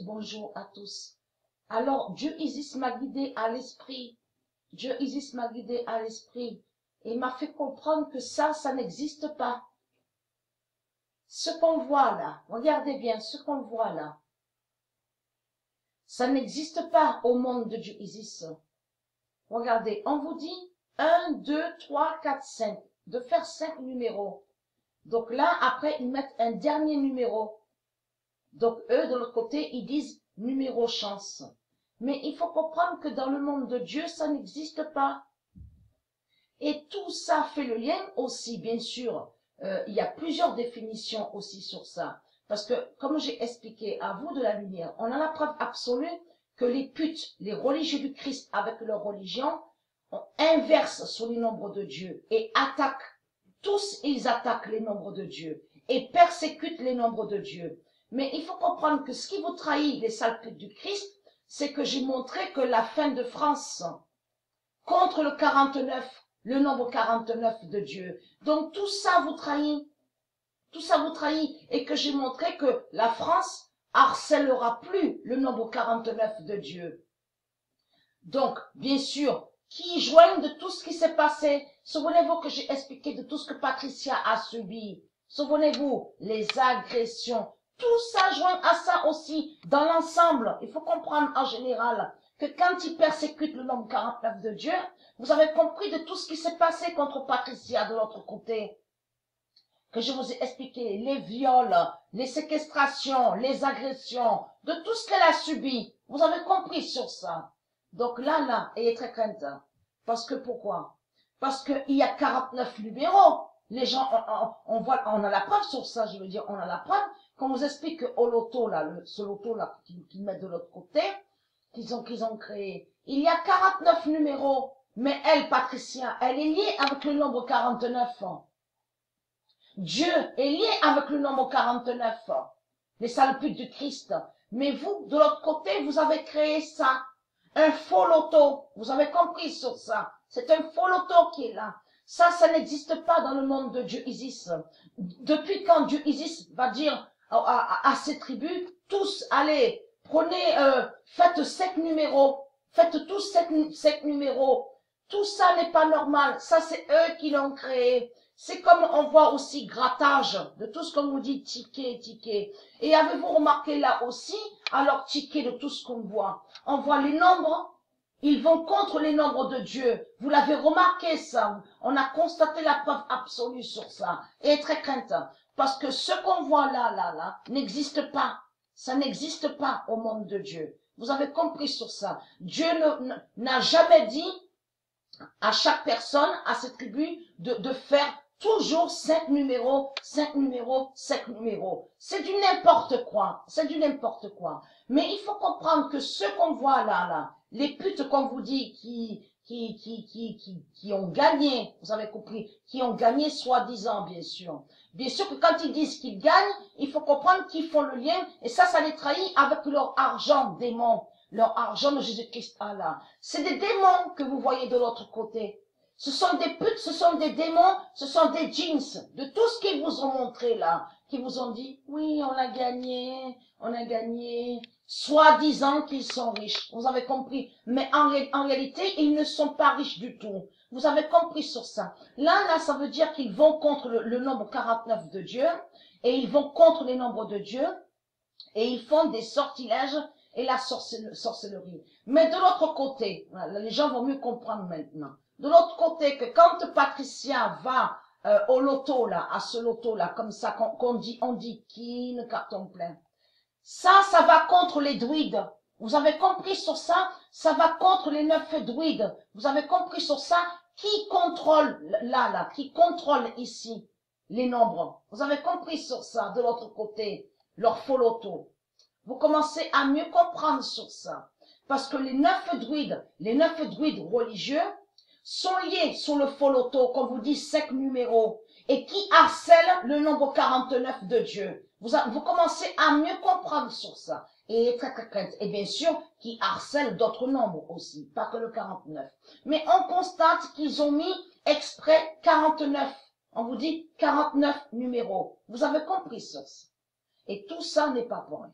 bonjour à tous. Alors, Dieu Isis m'a guidé à l'esprit. Dieu Isis m'a guidé à l'esprit et m'a fait comprendre que ça n'existe pas. Ce qu'on voit là, regardez bien ce qu'on voit là, ça n'existe pas au monde de Dieu Isis. Regardez, on vous dit 1, 2, 3, 4, 5, de faire 5 numéros. Donc là, après, ils mettent un dernier numéro. Donc eux, de l'autre côté, ils disent numéro chance. Mais il faut comprendre que dans le monde de Dieu, ça n'existe pas. Et tout ça fait le lien aussi, bien sûr. Il y a plusieurs définitions aussi sur ça. Parce que, comme j'ai expliqué à vous de la lumière, on a la preuve absolue que les putes, les religieux du Christ avec leur religion, inversent sur les nombres de Dieu et attaquent. Tous, ils attaquent les nombres de Dieu et persécutent les nombres de Dieu. Mais il faut comprendre que ce qui vous trahit, les sales putes du Christ, c'est que j'ai montré que la fin de France, contre le 49, le nombre 49 de Dieu. Donc tout ça vous trahit. Tout ça vous trahit. Et que j'ai montré que la France harcèlera plus le nombre 49 de Dieu. Donc, bien sûr, qui joignent de tout ce qui s'est passé. Souvenez-vous que j'ai expliqué de tout ce que Patricia a subi. Souvenez-vous, les agressions. Tout ça joint à ça aussi, dans l'ensemble. Il faut comprendre en général que quand ils persécutent le nombre 49 de Dieu, vous avez compris de tout ce qui s'est passé contre Patricia de l'autre côté. Que je vous ai expliqué, les viols, les séquestrations, les agressions, de tout ce qu'elle a subi. Vous avez compris sur ça. Donc là, elle est très crainte. Parce que pourquoi? Parce qu'il y a 49 numéros. Les gens, on a la preuve sur ça, je veux dire, on a la preuve. Qu'on vous explique qu'au loto, là, ce loto-là, qu'ils mettent de l'autre côté, qu'ils ont créé, il y a 49 numéros. Mais elle, Patricia, elle est liée avec le nombre 49. Dieu est lié avec le nombre 49. Les sales putes du Christ. Mais vous, de l'autre côté, vous avez créé ça. Un faux loto. Vous avez compris sur ça. C'est un faux loto qui est là. Ça n'existe pas dans le monde de Dieu Isis. Depuis quand Dieu Isis va dire à ses tribus, tous, allez, prenez, faites 5 numéros. Faites tous 5 numéros. Tout ça n'est pas normal. Ça, c'est eux qui l'ont créé. C'est comme on voit aussi grattage de tout ce qu'on vous dit, ticket. Et avez-vous remarqué là aussi, alors ticket de tout ce qu'on voit. On voit les nombres, ils vont contre les nombres de Dieu. Vous l'avez remarqué ça. On a constaté la preuve absolue sur ça. Et très crainte. Parce que ce qu'on voit là, n'existe pas. Ça n'existe pas au monde de Dieu. Vous avez compris sur ça. Dieu n'a jamais dit à chaque personne, à ses tribus, de faire toujours 5 numéros, 5 numéros, 5 numéros. C'est du n'importe quoi. C'est du n'importe quoi. Mais il faut comprendre que ce qu'on voit là, les putes qu'on vous dit qui ont gagné, vous avez compris, qui ont gagné soi-disant, bien sûr. Bien sûr que quand ils disent qu'ils gagnent, il faut comprendre qu'ils font le lien, et ça les trahit avec leur argent démon. Leur argent de Jésus-Christ Allah. C'est des démons que vous voyez de l'autre côté. Ce sont des putes, ce sont des démons, ce sont des jeans. De tout ce qu'ils vous ont montré là. Qui vous ont dit, oui, on a gagné. Soi-disant qu'ils sont riches. Vous avez compris. Mais en réalité, ils ne sont pas riches du tout. Vous avez compris sur ça. Là, ça veut dire qu'ils vont contre le nombre 49 de Dieu. Et ils vont contre les nombres de Dieu. Et ils font des sortilèges et la sorcellerie. Mais de l'autre côté, voilà, les gens vont mieux comprendre maintenant. De l'autre côté, que quand Patricia va au loto là, à ce loto là, comme ça on dit qui ne carton plein. Ça va contre les druides. Vous avez compris sur ça? Ça va contre les 9 druides. Vous avez compris sur ça? Qui contrôle là, qui contrôle ici les nombres? Vous avez compris sur ça de l'autre côté? Leur faux loto. Vous commencez à mieux comprendre sur ça. Parce que les 9 druides religieux sont liés sur le faux loto, comme vous dit, 5 numéros, et qui harcèlent le nombre 49 de Dieu. Vous commencez à mieux comprendre sur ça. Et et bien sûr, qui harcèlent d'autres nombres aussi, pas que le 49. Mais on constate qu'ils ont mis exprès 49. On vous dit 49 numéros. Vous avez compris ça. Et tout ça n'est pas pour rien.